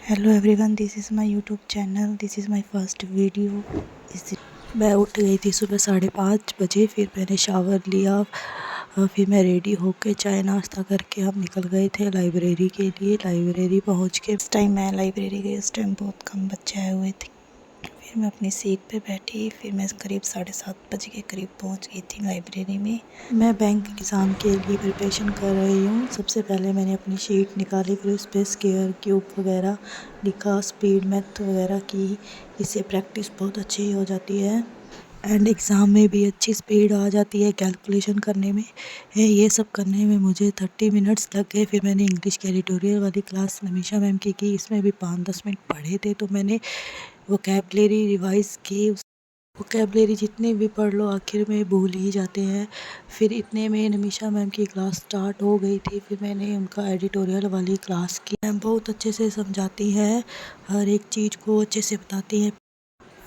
Hello everyone, this is my YouTube channel. This is my first video. मैं उठ गई थी सुबह 5:30 बजे। फिर मैंने शावर लिया, फिर मैं रेडी होके चाय नाश्ता करके हम निकल गए थे लाइब्रेरी के लिए। लाइब्रेरी पहुंच के इस टाइम मैं लाइब्रेरी गई, उस टाइम बहुत कम बच्चे आए हुए थे। फिर मैं अपनी सीट पे बैठी। फिर मैं करीब 7:30 बजे के करीब पहुंच गई थी लाइब्रेरी में। मैं बैंक एग्ज़ाम के लिए प्रिपरेशन कर रही हूँ। सबसे पहले मैंने अपनी शीट निकाली, फिर उस पर स्क्वायर क्यूब वगैरह लिखा, स्पीड मैथ वगैरह की। इससे प्रैक्टिस बहुत अच्छी हो जाती है एंड एग्ज़ाम में भी अच्छी स्पीड आ जाती है कैलकुलेशन करने में। ये सब करने में मुझे 30 मिनट्स लग गए। फिर मैंने इंग्लिश के एडिटोरियल वाली क्लास नमीशा मैम की। इसमें भी 5-10 मिनट पढ़े थे, तो मैंने वोकैबलरी रिवाइज़ की। वोकैबलरी जितनी भी पढ़ लो आखिर में भूल ही जाते हैं। फिर इतने में नमीशा मैम की क्लास स्टार्ट हो गई थी। फिर मैंने उनका एडिटोरियल वाली क्लास की। मैम बहुत अच्छे से समझाती है, हर एक चीज़ को अच्छे से बताती है।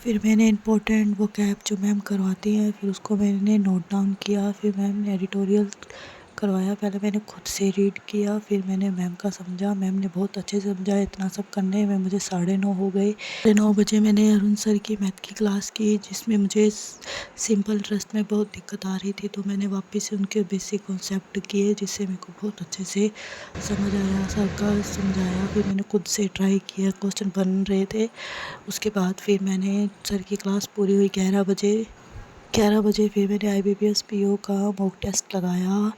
फिर मैंने इम्पोर्टेंट वोकैब जो मैम करवाती हैं, फिर उसको मैंने नोट डाउन किया। फिर मैम ने एडिटोरियल करवाया, पहले मैंने खुद से रीड किया, फिर मैंने मैम का समझा। मैम ने बहुत अच्छे से समझाया। इतना सब करने में मुझे 9:30 हो गए। 9:30 बजे मैंने अरुण सर की मैथ की क्लास की, जिसमें मुझे सिंपल इंटरेस्ट में बहुत दिक्कत आ रही थी। तो मैंने वापस से उनके बेसिक कॉन्सेप्ट किए, जिससे मेरे को बहुत अच्छे से समझ आया। सर का समझाया, फिर मैंने खुद से ट्राई किया, क्वेश्चन बन रहे थे। उसके बाद फिर मैंने सर की क्लास पूरी हुई 11 बजे। 11 बजे फिर मैंने IBPS PO का मॉक टेस्ट लगाया।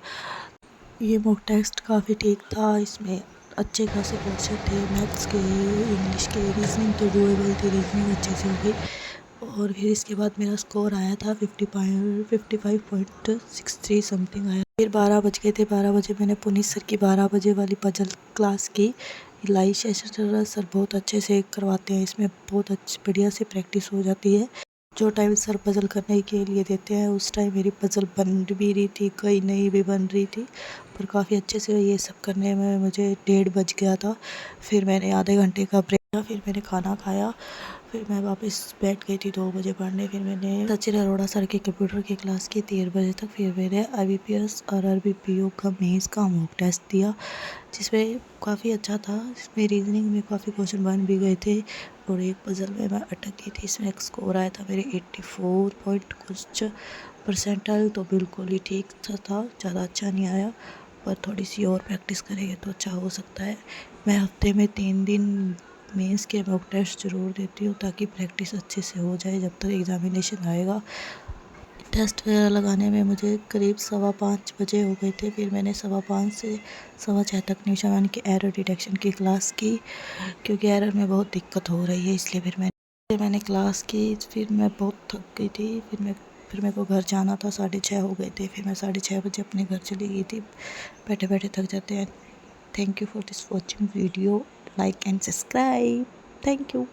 ये मॉक टेस्ट काफ़ी ठीक था। इसमें अच्छे खासे क्वेश्चन थे, मैथ्स के, इंग्लिश के, रीजनिंग तो डूएबल थी, रीजनिंग अच्छे से हो गई। और फिर इसके बाद मेरा स्कोर आया था 55.63 समथिंग आया। फिर 12 बज गए थे। 12 बजे मैंने पुनीत सर की 12 बजे वाली पजल क्लास की। लाइव सेशन सर बहुत अच्छे से करवाते हैं, इसमें बहुत अच्छी बढ़िया से प्रैक्टिस हो जाती है। जो टाइम सर पजल करने के लिए देते हैं, उस टाइम मेरी पजल बन भी रही थी, कई नई भी बन रही थी, पर काफ़ी अच्छे से ये सब करने में मुझे 1:30 बज गया था। फिर मैंने आधे घंटे का ब्रेक लिया, फिर मैंने खाना खाया। फिर मैं वापस बैठ गई थी 2 बजे पढ़ने। फिर मैंने सचिन अरोड़ा सर की कंप्यूटर की क्लास की 3 बजे तक। फिर मैंने IBPS और RBPO का मेंस का मॉक टेस्ट दिया, जिसमें काफ़ी अच्छा था। इसमें रीजनिंग में काफ़ी क्वेश्चन बन भी गए थे, और एक पजल में मैं अटक गई थी। इसमें एक स्कोर आया था मेरे 84 पॉइंट कुछ परसेंटाइल, तो बिल्कुल ही ठीक था, ज़्यादा अच्छा नहीं आया, पर थोड़ी सी और प्रैक्टिस करेंगे तो अच्छा हो सकता है। मैं हफ्ते में 3 दिन मेंस के मॉक टेस्ट ज़रूर देती हूँ, ताकि प्रैक्टिस अच्छे से हो जाए जब तक एग्ज़ामिनेशन आएगा। टेस्ट वगैरह लगाने में मुझे करीब 5:15 बजे हो गए थे। फिर मैंने 5:15 से 6:15 तक निशा मैम की एरर डिटेक्शन की क्लास की, क्योंकि एरर में बहुत दिक्कत हो रही है, इसलिए फिर मैंने क्लास की। फिर मैं बहुत थक गई थी। फिर मेरे को घर जाना था, 6:30 हो गए थे। फिर मैं 6:30 बजे अपने घर चली गई थी। बैठे बैठे थक जाते हैं। Thank you for this watching video, like and subscribe. Thank you.